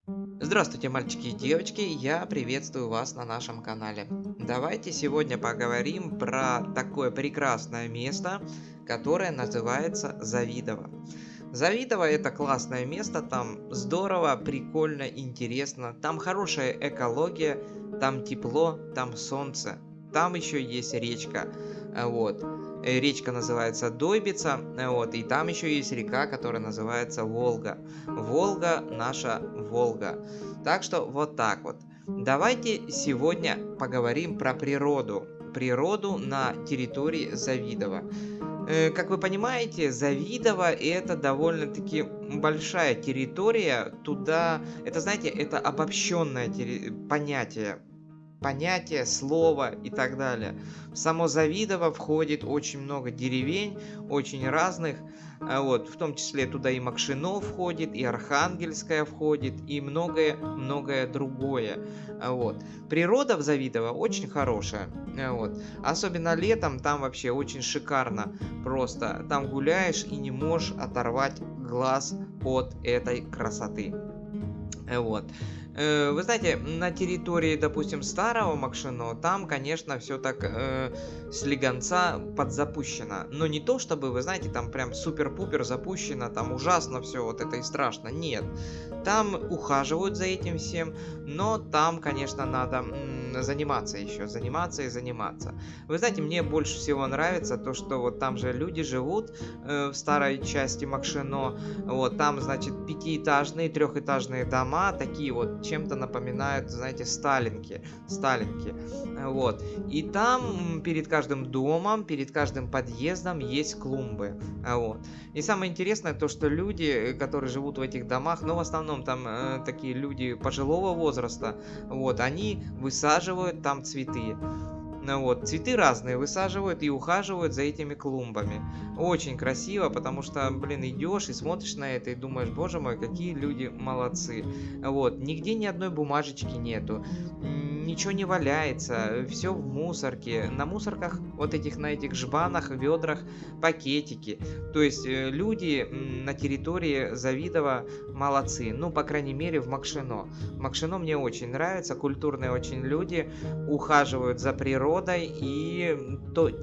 Здравствуйте, мальчики и девочки, я приветствую вас на нашем канале. Давайте сегодня поговорим про такое прекрасное место, которое называется Завидово. Завидово это классное место, там здорово, прикольно, интересно, там хорошая экология, там тепло, там солнце, там еще есть речка, вот. Речка называется Дойбица, вот, и там еще есть река, которая называется Волга. Волга наша Волга. Так что вот так вот. Давайте сегодня поговорим про природу. Природу на территории Завидова. Как вы понимаете, Завидово это довольно-таки большая территория. Туда, это знаете, это обобщенное понятие, слово и так далее. В само Завидово входит очень много деревень, очень разных, вот, в том числе туда и Макшино входит, и Архангельская входит, и многое-многое другое. Вот. Природа в Завидово очень хорошая, вот. Особенно летом там вообще очень шикарно, просто там гуляешь и не можешь оторвать глаз от этой красоты. Вот. Вы знаете, на территории, допустим, старого Макшино, там, конечно, все так слегонца подзапущено. Но не то, чтобы, вы знаете, там прям супер-пупер запущено, там ужасно все вот это и страшно. Нет. Там ухаживают за этим всем, но там, конечно, надо заниматься еще, заниматься и заниматься. Вы знаете, мне больше всего нравится то, что вот там же люди живут в старой части Макшино, вот там, значит, пятиэтажные, трехэтажные дома, такие вот, чем-то напоминают, знаете, Сталинки, вот. И там перед каждым домом, перед каждым подъездом есть клумбы, вот. И самое интересное то, что люди, которые живут в этих домах, но в основном там такие люди пожилого возраста, вот, они высаживают там цветы. Ну вот, цветы разные высаживают и ухаживают за этими клумбами. Очень красиво, потому что, блин, идешь и смотришь на это и думаешь, боже мой, какие люди молодцы. Вот, нигде ни одной бумажечки нету, ничего не валяется, все в мусорке. На мусорках, вот этих, на этих жбанах, ведрах, пакетики. То есть люди на территории Завидова молодцы. Ну, по крайней мере, в Макшино. Макшино мне очень нравится, культурные очень люди, ухаживают за природой и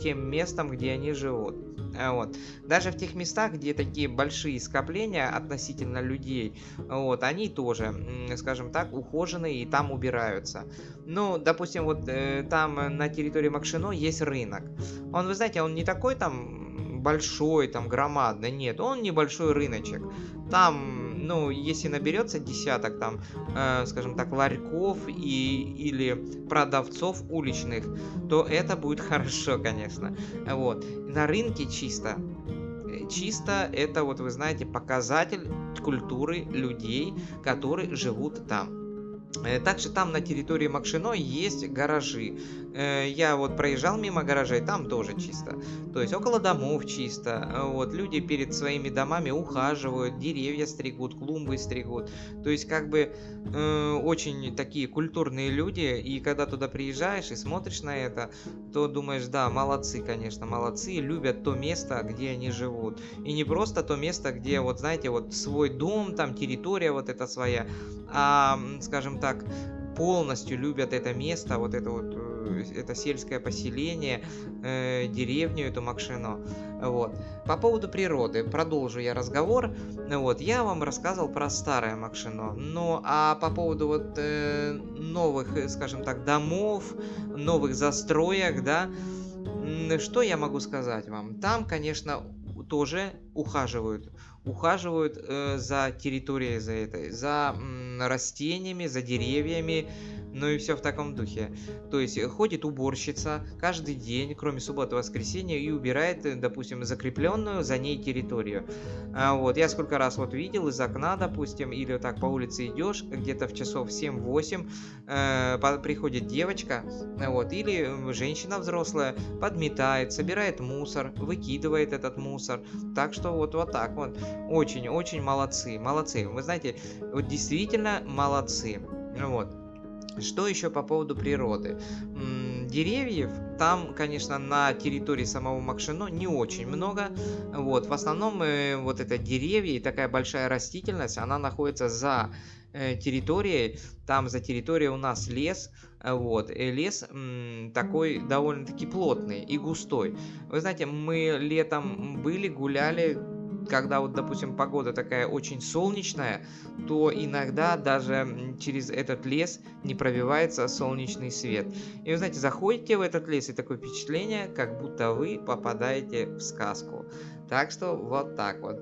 тем местом, где они живут. Вот. Даже в тех местах, где такие большие скопления относительно людей, вот, они тоже, скажем так, ухоженные и там убираются. Ну, допустим, вот там на территории Макшино есть рынок. Он, вы знаете, он не такой там большой, там громадный, нет, он небольшой рыночек. Там, ну, если наберется десяток там, скажем так, ларьков или продавцов уличных, то это будет хорошо, конечно. Вот. На рынке чисто. Чисто это, вот вы знаете, показатель культуры людей, которые живут там. Также там на территории Макшино есть гаражи. Я вот проезжал мимо гаражей, там тоже чисто. То есть около домов чисто. Вот люди перед своими домами ухаживают, деревья стригут, клумбы стригут. То есть как бы очень такие культурные люди. И когда туда приезжаешь и смотришь на это, то думаешь, да, молодцы, конечно, молодцы, любят то место, где они живут. И не просто то место, где, вот знаете, вот свой дом, там территория вот эта своя, скажем так, полностью любят это место, вот это вот, это сельское поселение, деревню эту Макшино. Вот. По поводу природы, продолжу я разговор. Вот, я вам рассказывал про старое Макшино. Ну, а по поводу вот новых, скажем так, домов, новых застроек, да, что я могу сказать вам? Там, конечно, тоже ухаживают за территорией, за этой, за растениями, за деревьями, ну и все в таком духе. То есть ходит уборщица каждый день, кроме субботы и воскресенья, и убирает, допустим, закрепленную за ней территорию. Вот, я сколько раз вот видел из окна, допустим, или вот так по улице идешь, где-то в часов 7-8 приходит девочка, вот, или женщина взрослая, подметает, собирает мусор, выкидывает этот мусор. Так что вот так вот. Очень-очень молодцы, молодцы. Вы знаете, вот действительно молодцы. Вот. Что еще по поводу природы? деревьев там, конечно, на территории самого Макшино не очень много. Вот, в основном вот это деревья и такая большая растительность, она находится за территорией. Там за территорией у нас лес. Вот, и лес такой довольно-таки плотный и густой. Вы знаете, мы летом были, гуляли, когда вот, допустим, погода такая очень солнечная, то иногда даже через этот лес не пробивается солнечный свет. И вы знаете, заходите в этот лес, и такое впечатление, как будто вы попадаете в сказку. Так что вот так вот.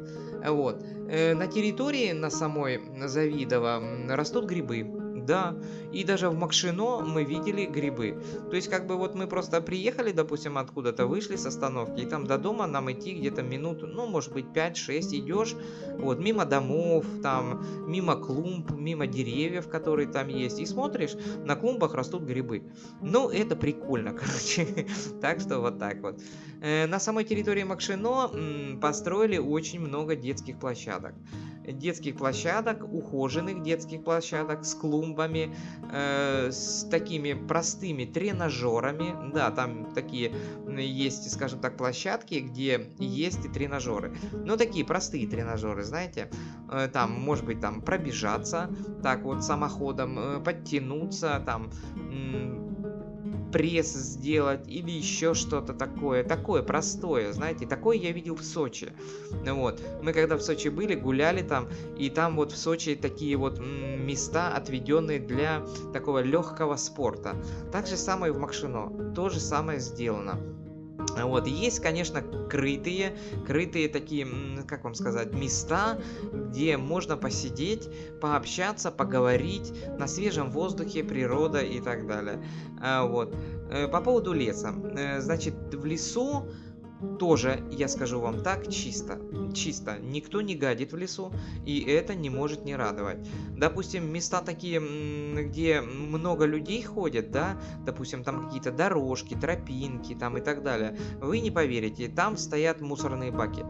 Вот. На территории, на самой Завидово, растут грибы. Да, и даже в Макшино мы видели грибы. То есть, как бы вот мы просто приехали, допустим, откуда-то, вышли с остановки, и там до дома нам идти где-то минут, ну, может быть, 5-6 идешь, вот, мимо домов, там, мимо клумб, мимо деревьев, которые там есть, и смотришь, на клумбах растут грибы. Ну, это прикольно, короче. Так что вот так вот. На самой территории Макшино построили очень много детских площадок. Детских площадок, ухоженных детских площадок с клумбами, с такими простыми тренажерами. Да, там такие есть, скажем так, площадки, где есть и тренажеры. Но такие простые тренажеры, знаете. Там, может быть, там пробежаться, так вот, самоходом, подтянуться, там пресс сделать или еще что-то такое простое, знаете, такое я видел в Сочи. Вот, мы когда в Сочи были, гуляли там, и там вот в Сочи такие вот места, отведенные для такого легкого спорта. Так же самое и в Макшино, то же самое сделано. Вот, есть, конечно, крытые такие, как вам сказать, места, где можно посидеть, пообщаться, поговорить на свежем воздухе, природа и так далее. Вот. По поводу леса. Значит, в лесу тоже, я скажу вам так, чисто. Чисто. Никто не гадит в лесу, и это не может не радовать. Допустим, места такие, где много людей ходят, да, допустим, там какие-то дорожки, тропинки там и так далее. Вы не поверите, там стоят мусорные баки.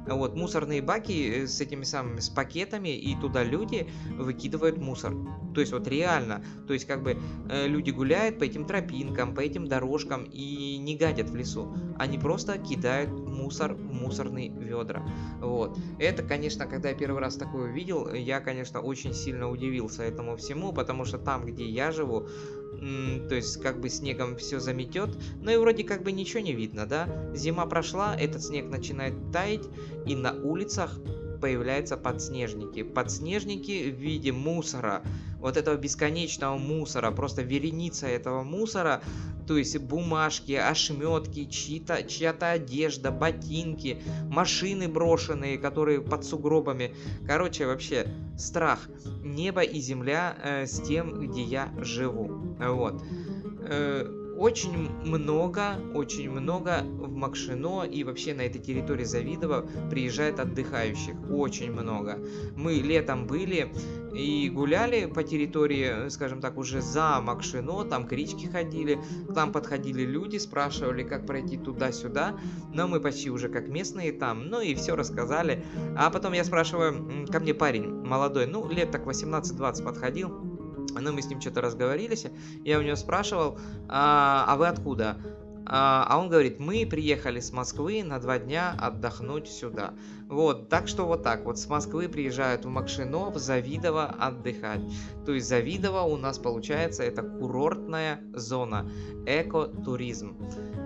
Вот, мусорные баки с этими самыми, с пакетами, и туда люди выкидывают мусор. То есть вот реально, то есть как бы люди гуляют по этим тропинкам, по этим дорожкам и не гадят в лесу. Они просто кидают мусор в мусорные ведра. Вот. Это, конечно, когда я первый раз такое увидел, я, конечно, очень сильно удивился этому всему, потому что там, где я живу, то есть как бы снегом все заметет, но и вроде как бы ничего не видно, да? Зима прошла, этот снег начинает таять, и на улицах появляются подснежники. Подснежники в виде мусора. Вот этого бесконечного мусора, просто вереница этого мусора, то есть бумажки, ошметки, чья-то одежда, ботинки, машины брошенные, которые под сугробами. Короче, вообще страх. Небо и земля с тем, где я живу. Вот. Очень много в Макшино и вообще на этой территории Завидово приезжает отдыхающих. Очень много. Мы летом были и гуляли по территории, скажем так, уже за Макшино, там к речке ходили, там подходили люди, спрашивали, как пройти туда-сюда, но мы почти уже как местные там, ну и все рассказали. А потом я спрашиваю, ко мне парень молодой, ну лет так 18-20 подходил, ну, мы с ним что-то разговорились, я у него спрашивал, а вы откуда? А он говорит, мы приехали с Москвы на 2 дня отдохнуть сюда. Вот, так что вот так вот, с Москвы приезжают в Макшино, в Завидово отдыхать. То есть Завидово у нас получается это курортная зона, экотуризм.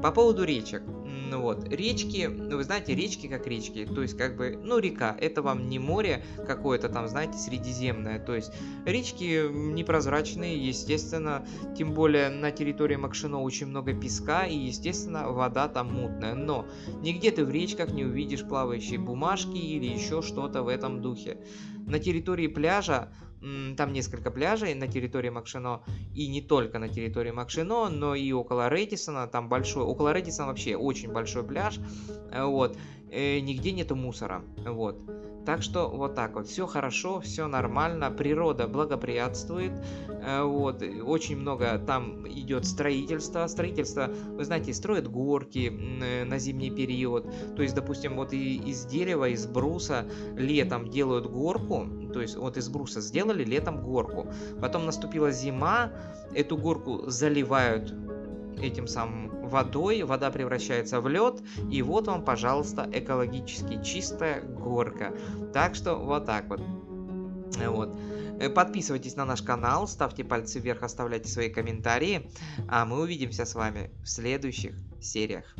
По поводу речек. Ну вот, речки, вы знаете, речки как речки, то есть как бы, ну река, это вам не море какое-то там, знаете, средиземное, то есть речки непрозрачные, естественно, тем более на территории Макшино очень много песка и, естественно, вода там мутная, но нигде ты в речках не увидишь плавающие бумажки или еще что-то в этом духе. На территории пляжа, там несколько пляжей на территории Макшино, и не только на территории Макшино, но и около Редисона, там большой, около Редисона вообще очень большой пляж, вот, нигде нету мусора, вот. Так что вот так вот, все хорошо, все нормально, природа благоприятствует, вот, очень много там идет строительство, вы знаете, строят горки на зимний период, то есть, допустим, вот из дерева, из бруса летом делают горку, то есть вот из бруса сделали летом горку, потом наступила зима, эту горку заливают этим самым водой, вода превращается в лед, и вот вам, пожалуйста, экологически чистая горка. Так что вот так вот. Вот. Подписывайтесь на наш канал, ставьте пальцы вверх, оставляйте свои комментарии, а мы увидимся с вами в следующих сериях.